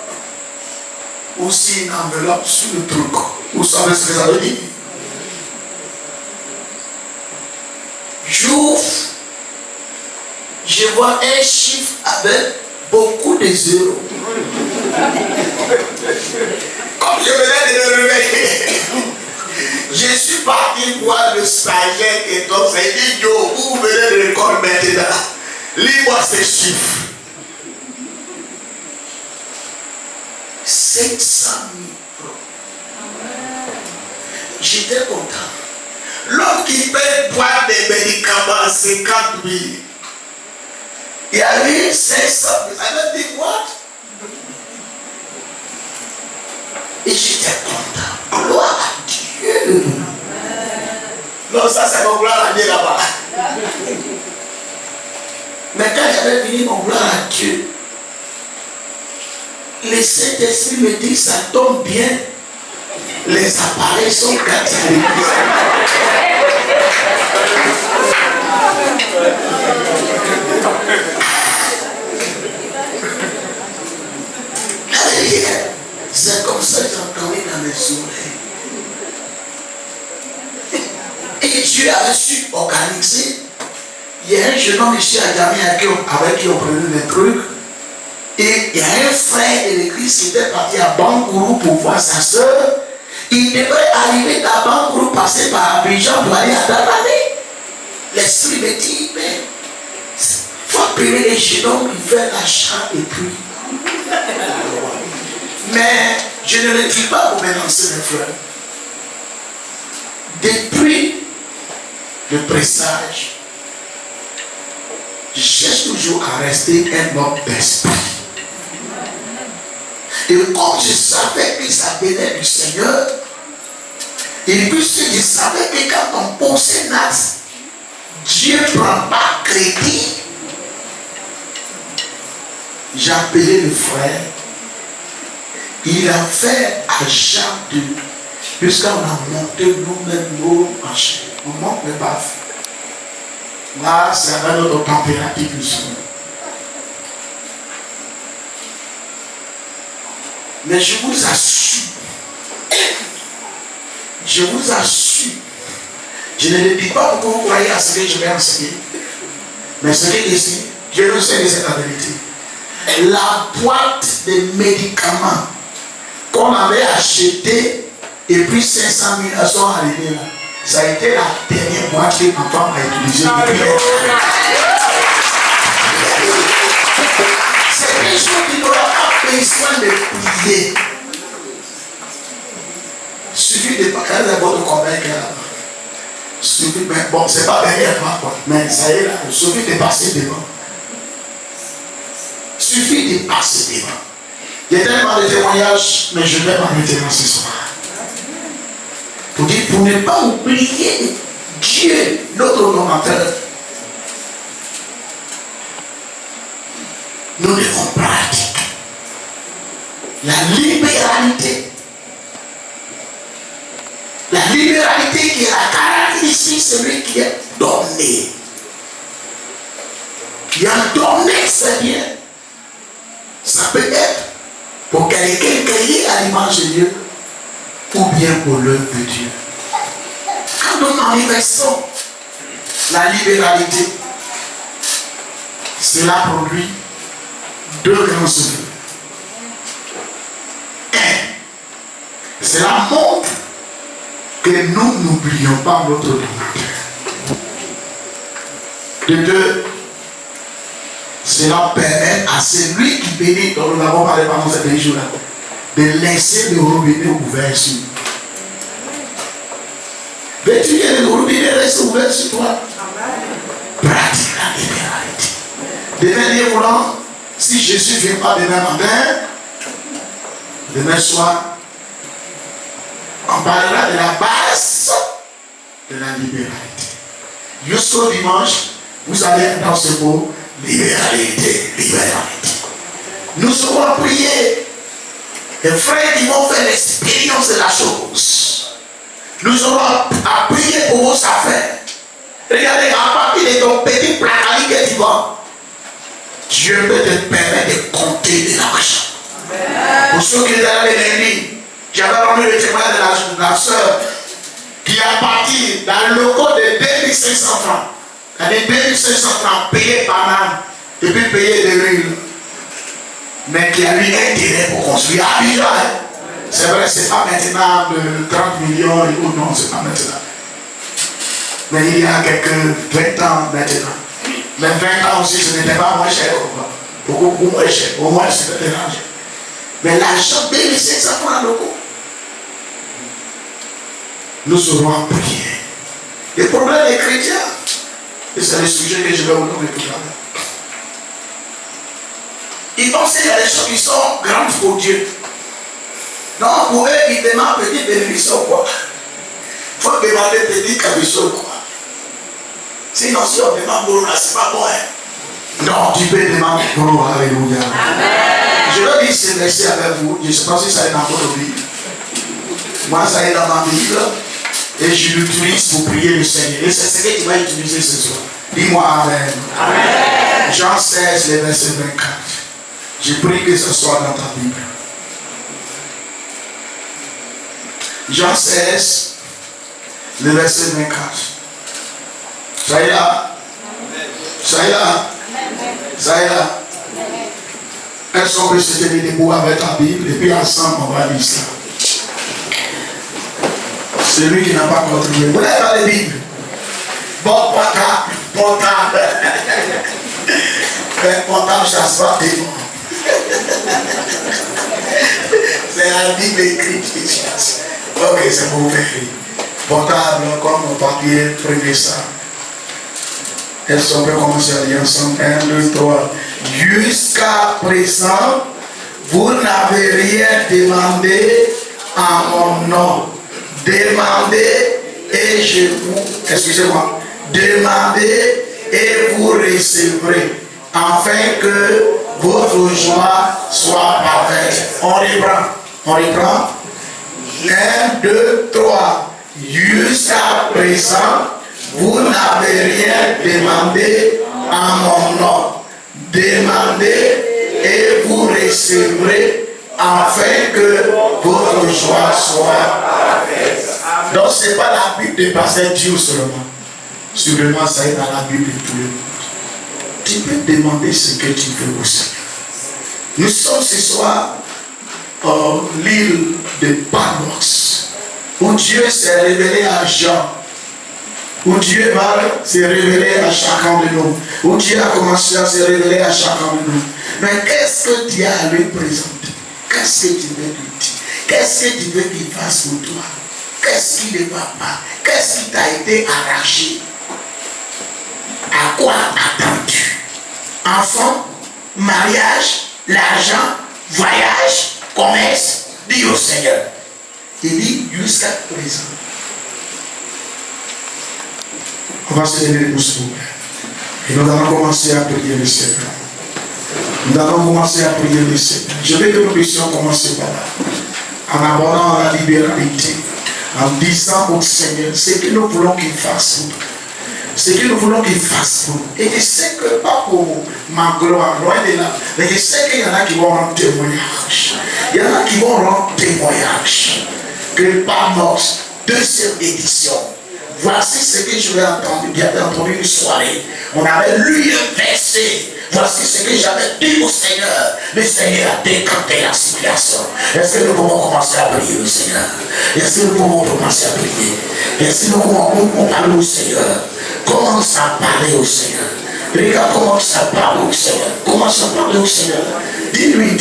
aussi une enveloppe sous le truc. Vous savez ce que ça veut dire? J'ouvre, je vois un chiffre avec beaucoup de zéros. Comme je venais de le réveiller, je suis parti voir le stagiaire et donc j'ai dit, yo, vous venez de l'école maintenant, lis-moi ces chiffres. 500 000 francs. J'étais content. L'homme qui peut boire des médicaments à 50 000, il y a eu 500 000. Ça veut dire quoi? Et j'étais content. Gloire à Dieu. Non, ça c'est mon gloire à Dieu là-bas. Mais quand j'avais fini mon gloire à Dieu, le Saint-Esprit me dit, ça tombe bien. Les appareils sont gâtés à l'église. C'est comme ça que j'entendais dans mes oreilles. Et Dieu avait su organiser. Il y a un jeune homme ici à Damiens avec qui on prenait des trucs. Et il y a un frère de l'église qui était parti à Bangourou pour voir sa soeur. Il devrait arriver à Bangourou, passer par Abidjan pour aller à Damani. L'esprit me dit, mais il faut appeler les jeunes hommes, il fait l'achat et puis. Mais je ne le dis pas pour m'élancer mes frères. Depuis le pressage, je cherche toujours à rester un homme d'esprit. Et comme je savais que ça venait du Seigneur, et puis je savais que quand on pose un acte, Dieu ne prend pas crédit. J'ai appelé le frère. Il a fait à Jacques 2, puisqu'on a monté nous-mêmes nos marchés. On monte les baffes. Là, c'est avec notre température plus souvent. Mais je vous assure, je ne le dis pas pour que vous croyez à ce que je vais enseigner. Mais ce qui est ici, je le sais que c'est la vérité. La boîte de médicaments qu'on avait acheté et puis 500 000 elles sont arrivées là. Ça a été la dernière boîte que ma femme a utilisée. C'est des gens qui n'auront pas besoin de prier. Il suffit de parler de votre convaincre. Suffit, mais bon, c'est pas derrière moi, mais ça y est là, il suffit de passer devant. Suffit de passer devant. Il y a tellement de témoignages, mais je vais m'arrêter là ce soir. Pour dire, pour ne pas oublier Dieu, notre donateur. Nous devons pratiquer la libéralité. La libéralité qui est la caractéristique, celui qui est donné. Qui a donné, c'est bien. Ça peut être pour quelqu'un créé à l'image de Dieu ou bien pour l'œuvre de Dieu. Quand nous manifestons la libéralité, cela produit deux grands souffles. Un, cela montre que nous n'oublions pas notre donateur. De deux, cela permet à celui qui bénit, dont nous avons parlé pendant ces derniers jours-là, de laisser le robinet ouvert sur nous. Veux-tu que le robinet reste ouvert sur toi? Pratique la libéralité. Demain, Dieu voulant, si Jésus ne vient pas demain matin, demain soir, on parlera de la base de la libéralité. Jusqu'au dimanche, vous allez être dans ce mot. Libéralité, libéralité. Nous serons priés. Les frères qui vont faire l'expérience de la chose. Nous aurons à prier pour vos affaires. Regardez, à partir de ton petit placard que tu vas, Dieu peut te permettre de compter de l'argent. Pour ceux qui étaient là les lundi, j'avais rendu le témoignage de la soeur qui a parti dans le locaux de 2500 francs. C'est-à-dire 2500 francs payés par an et puis payés de l'huile. Mais qui a eu intérêt pour construire Abidjan. C'est vrai, c'est pas maintenant de 30 millions ou non, c'est pas maintenant. Mais il y a quelques 20 ans maintenant. Mais 20 ans aussi, ce n'était pas moins cher. Beaucoup moins cher. Au moins, c'était l'argent. Mais l'argent, 2500 francs locaux. Nous serons en prière. Le problème des chrétiens, et c'est le sujet que je vais vous donner tout à l'heure. Ils pensent qu'il y a des choses qui sont grandes pour Dieu. Non, pour eux, ils demandent petite bénédiction quoi. faut demander petit quelque chose, quoi. Sinon, si on demande pour là, c'est pas bon, hein. Non, tu peux demander pour nous, alléluia. Amen. Je vais dire ce verset avec vous. Je ne sais pas si ça est dans votre Bible. Moi, ça est dans ma Bible. Et je l'utilise pour prier le Seigneur. Et c'est ce que tu vas utiliser ce soir. Dis-moi Amen. Amen. Jean 16, le verset 24. Je prie que ce soit dans ta Bible. Jean 16, le verset 24. Ça est là? Ça est là? Ça est là? Est-ce qu'on peut se tenir debout avec ta Bible et puis ensemble on va lire ça? Celui qui n'a pas contribué. Vous n'avez pas la Bible? Bon, portable. Portable, ça se voit des mots. C'est la Bible écrite qui chasse. Ok, c'est pour vous écrire. Portable, comme mon papier, prenez ça. Est-ce qu'on peut commencer à lire ensemble? 1, 2, 3. Jusqu'à présent, vous n'avez rien demandé en mon nom. Demandez et je vous, excusez-moi, demandez et vous recevrez, afin que votre joie soit parfaite. On reprend. 1, 2, 3. Jusqu'à présent, vous n'avez rien demandé en mon nom. Demandez et vous recevrez, afin que votre joie soit parfaite. Donc ce n'est pas la Bible de pasteur Dieu seulement. Sûrement ça est dans la Bible de tout le monde. Tu peux demander ce que tu veux au Seigneur. Nous sommes ce soir l'île de Patmos, où Dieu s'est révélé à Jean, où Dieu va se révéler à chacun de nous, où Dieu a commencé à se révéler à chacun de nous. Mais qu'est-ce que Dieu a à lui présenter? Qu'est-ce que tu veux lui dire? Qu'est-ce que tu veux qu'il fasse pour toi? Qu'est-ce qui ne va pas? Qu'est-ce qui t'a été arraché? À quoi attends-tu? Enfant, mariage, l'argent, voyage, commerce, dis au Seigneur. Il dit jusqu'à présent. On va se lever pour ce moment. Et nous allons commencer à prier le Seigneur. Nous allons commencer à prier le Seigneur. Je veux que nous puissions commencer par là. En abordant la libéralité. En disant au Seigneur ce que nous voulons qu'il fasse pour nous. Ce que nous voulons qu'il fasse pour nous. Et je sais que pas pour ma gloire, loin de là. Mais je sais qu'il y en a qui vont rendre témoignage. Il y en a qui vont rendre témoignage. Que Patmos, deuxième édition. Voici ce que je vais entendre. J'avais entendu une soirée. On avait lu un verset. Voici ce que j'avais dit au Seigneur. Le Seigneur a décanté la situation. Est-ce que nous pouvons commencer à prier le Seigneur? Est-ce que nous pouvons commencer à prier? Est-ce que nous pouvons parler au Seigneur? Commence à parler au Seigneur. Regarde comment ça parle au Seigneur. Commence à parler au Seigneur. Dis-lui.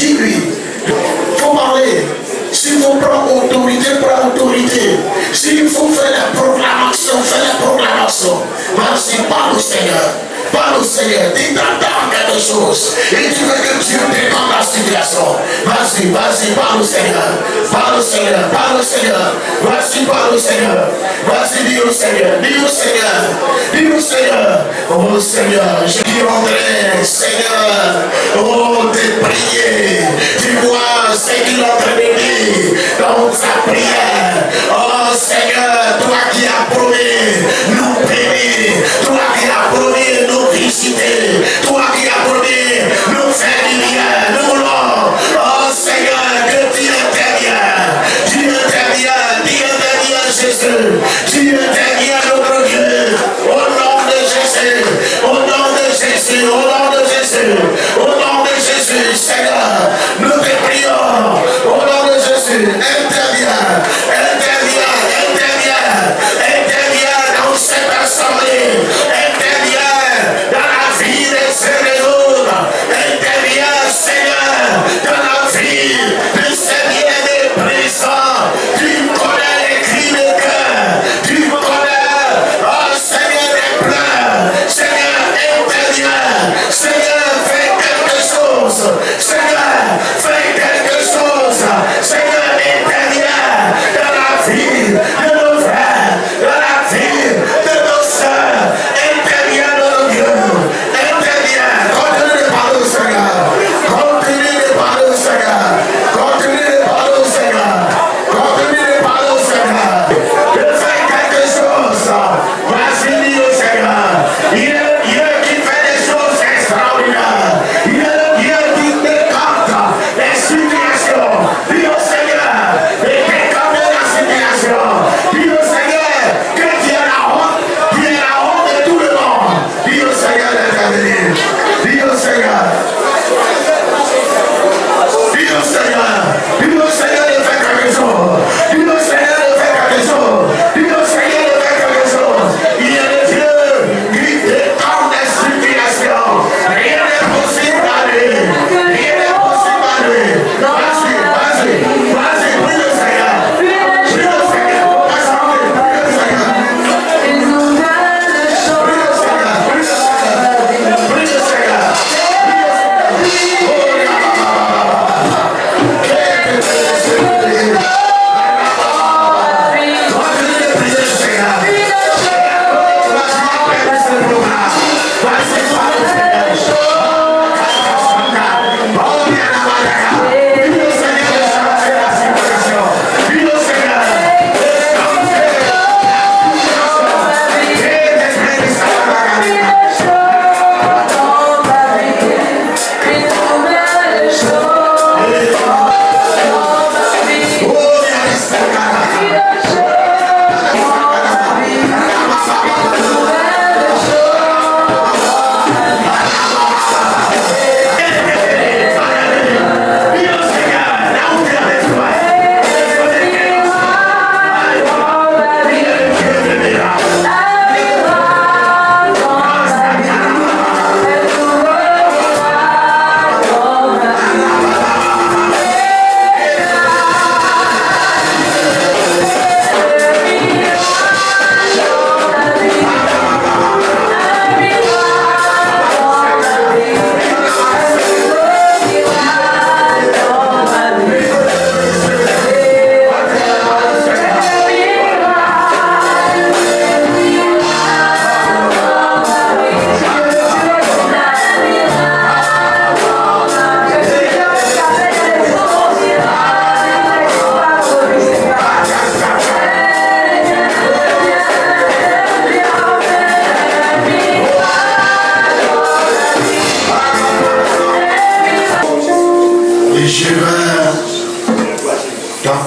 Il faut parler. S'il faut prendre autorité, prends autorité. S'il faut faire la proclamation, fais la proclamation. Vas-y, parle au Seigneur. Parle au Seigneur. Dis t'entends quelque chose. Et tu veux que Dieu détende la situation. Vas-y, parle au Seigneur. Parle au Seigneur. Vas-y, parle au Seigneur. Vas-y, dis au Seigneur. Dis au Seigneur. Oh Seigneur, je dis André, Seigneur. Oh, de prier. Tu vois ce qu'il est en train de dire dans sa prière. Oh Seigneur, toi qui as promis nous bénir, toi qui as promis nous visiter, toi qui as promis nous faire du bien, nous voulons, oh Seigneur, que tu interviens, Jésus, tu interviens notre Dieu, au nom de Jésus, au nom de Jésus, au nom de Jésus, au nom de Jésus, Seigneur, nous te prions, au nom de Jésus.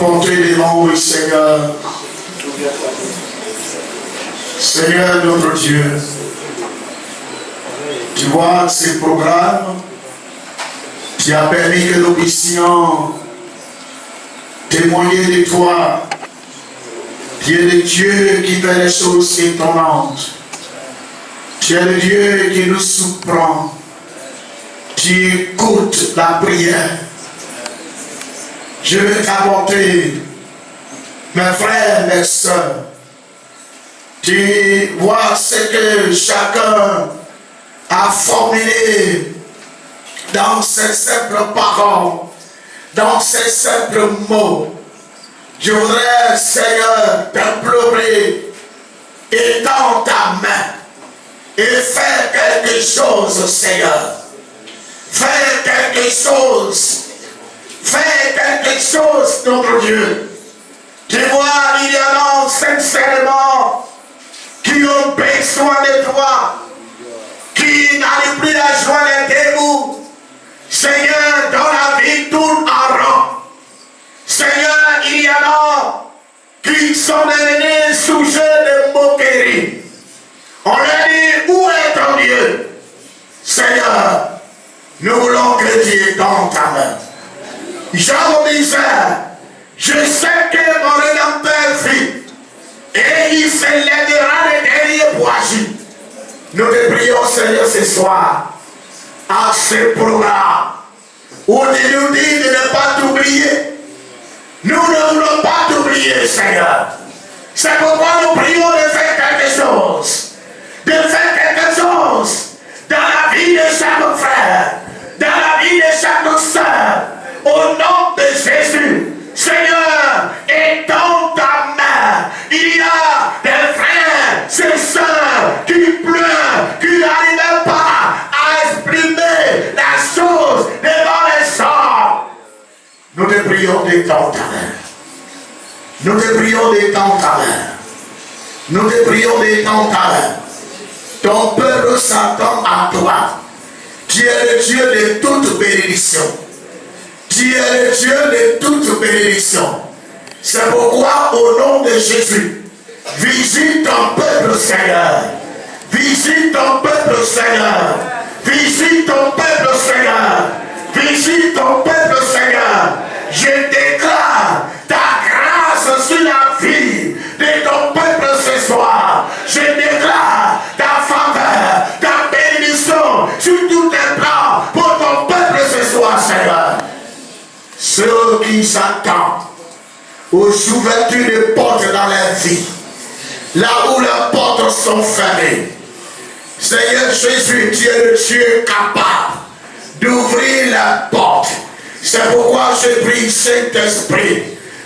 porter devant le Seigneur. Seigneur notre Dieu, tu vois ces programmes, tu as permis que nous puissions témoigner de toi. Tu es le Dieu qui fait les choses étonnantes. Tu es le Dieu qui nous surprend. Tu écoutes la prière. Je vais t'apporter, mes frères, mes soeurs. Tu vois ce que chacun a formulé dans ces simples paroles, dans ces simples mots. Je voudrais, Seigneur, t'implorer, étends ta main et fais quelque chose, Seigneur. Fais quelque chose. Fais quelque chose, notre Dieu. Tu vois, il y en a sincèrement qui ont besoin de toi, qui n'arrivent plus à joindre des bouts. Seigneur, dans la vie tourne en rond. Seigneur, il y en a qui sont devenus sujets de moquerie. On leur dit, où est ton Dieu? Seigneur, nous voulons que tu étends ta main. Jean disait, je sais que mon Rédempteur vit et il se lèvera le dernier pour agir. Nous te prions, Seigneur, ce soir, à ce programme où tu nous dis de ne pas t'oublier. Nous ne voulons pas t'oublier, Seigneur. C'est pourquoi nous prions de faire quelque chose. De faire quelque chose dans la vie de chaque frère, dans la vie de chaque soeur. Au nom de Jésus, Seigneur, étends ta main. Il y a des frères, des sœurs qui pleurent, qui n'arrivent pas à exprimer la chose devant les hommes. Nous te prions d'étendre ta main. Nous te prions d'étendre ta main. Nous te prions d'étendre ta main. Ton peuple s'attend à toi. Tu es le Dieu de toute bénédiction. Tu es le Dieu de toute bénédiction. C'est pourquoi, au nom de Jésus, visite ton peuple, Seigneur. Visite ton peuple, Seigneur. Visite ton peuple, Seigneur. Visite ton peuple, Seigneur. Je déclare ta grâce sur la vie de ton peuple ce soir. Je déclare ta faveur, ta bénédiction sur tous les plans pour ton peuple ce soir, Seigneur. Ceux qui s'attendent aux ouvertures de portes dans leur vie, là où les portes sont fermées. Seigneur Jésus, tu es le Dieu capable d'ouvrir la porte. C'est pourquoi je prie, Saint-Esprit,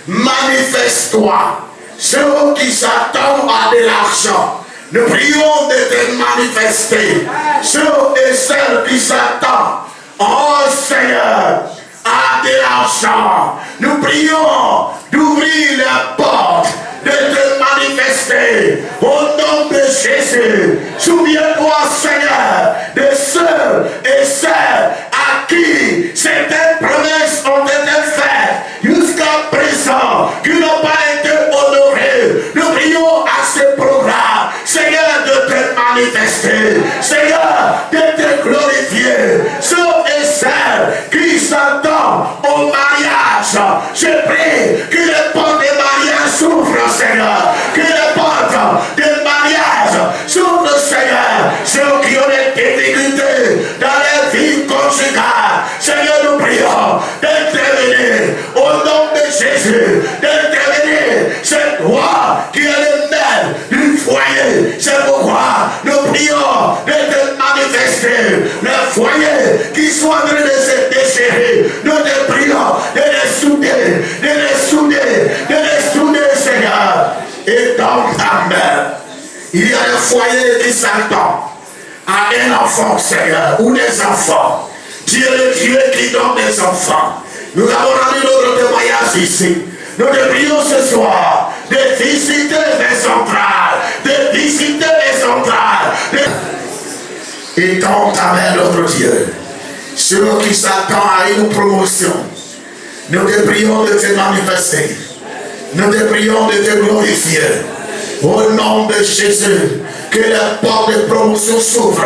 manifeste-toi. Ceux qui s'attendent à de l'argent, nous prions de te manifester. Ceux et celles qui s'attendent, oh Seigneur, à de l'argent, nous prions d'ouvrir la porte, de te manifester au nom de Jésus. Souviens-toi, Seigneur, de ceux et celles à qui certaines promesses ont été faites jusqu'à présent, qui n'ont pas été honorées. Nous prions à ce programme, Seigneur, de te manifester, Seigneur, de te glorifier. Ceux et celles qui s'attendent au mariage, je prie que les portes de mariage s'ouvrent, Seigneur, que les portes de mariage s'ouvrent, Seigneur. Ceux qui ont des difficultés dans leur vie conjugale, Seigneur, nous prions d'intervenir au nom de Jésus, d'intervenir. C'est toi qui es le maître du foyer. C'est pourquoi nous prions de te manifester. Le foyer qui soit en train de se déchirer, nous te prions de les souder, de les souder, de les souder, Seigneur. Et dans ta main, il y a un foyer qui s'attend à un enfant, Seigneur, ou des enfants. Tu es le Dieu qui donne des enfants. Nous avons rendu notre témoignage ici. Nous te prions ce soir de visiter les centrales, de visiter les centrales. Et dans ta main, notre Dieu, ceux qui s'attendent à une promotion, nous te prions de te manifester. Nous te prions de te glorifier. Au nom de Jésus, que la porte de promotion s'ouvre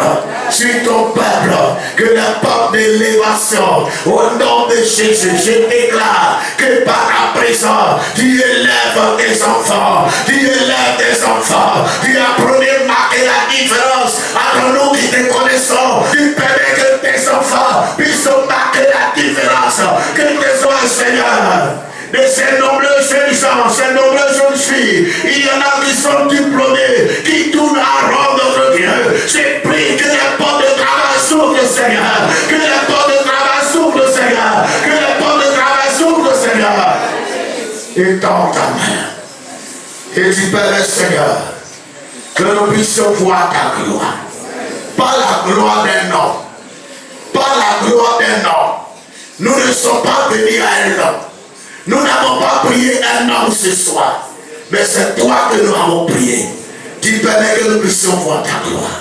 sur ton peuple, que la porte d'élévation, au nom de Jésus, je déclare que par la présence, tu élèves tes enfants, tu élèves tes enfants, tu as promis de marquer la différence entre nous qui te connaissons, tu permets que tes enfants puissent marquer la différence, que tes enfants, Seigneur, de ces nombreux jeunes gens, ces nombreuses jeunes filles, il y en a qui sont diplômés, qui tournent à rond notre Dieu. J'ai prié que les portes de travail s'ouvrent, Seigneur, que les portes de travail s'ouvrent, Seigneur, que les portes de travail s'ouvrent, Seigneur. Étends ta main et dis, Père Seigneur, que nous puissions voir ta gloire. Pas la gloire d'un homme, pas la gloire d'un homme. Nous ne sommes pas venus à un homme. Nous n'avons pas prié un homme ce soir, mais c'est toi que nous avons prié. Tu permets que nous puissions voir ta gloire.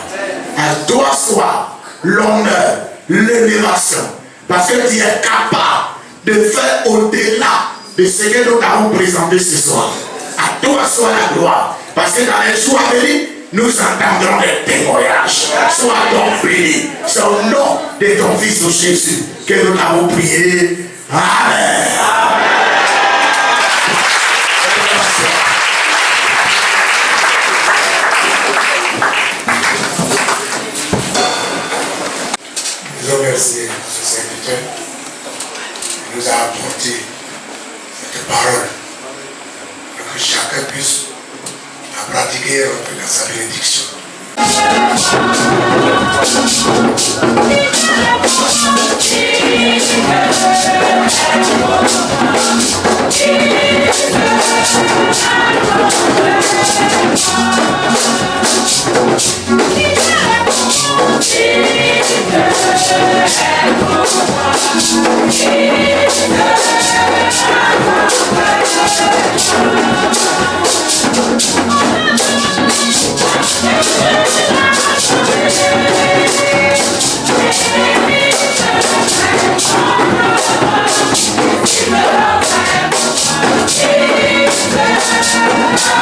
À toi soit l'honneur, l'élévation, parce que tu es capable de faire au-delà de ce que nous avons présenté ce soir. À toi soit la gloire, parce que dans les jours à venir, nous entendrons des témoignages. Sois donc béni. C'est au nom de ton Fils Jésus que nous avons prié. Amen. Nous remercions ce serviteur qui nous a apporté cette parole pour que chacun puisse la pratiquer et rentrer dans sa bénédiction. Yeah.